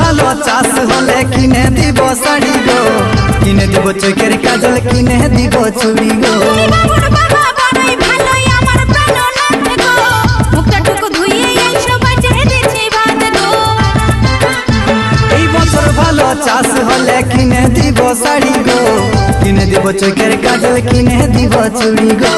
ভালো চাষ হলে কিনে দিব শাড়ি গো, কিনে দিব চোখের কাজল, কিনে দিব চুড়ি গো। এই বছর ভালো চাষ হলে কিনে দিব শাড়ি গো, কিনে দিব চোখের কাজল, কিনে দিব চুড়ি গো।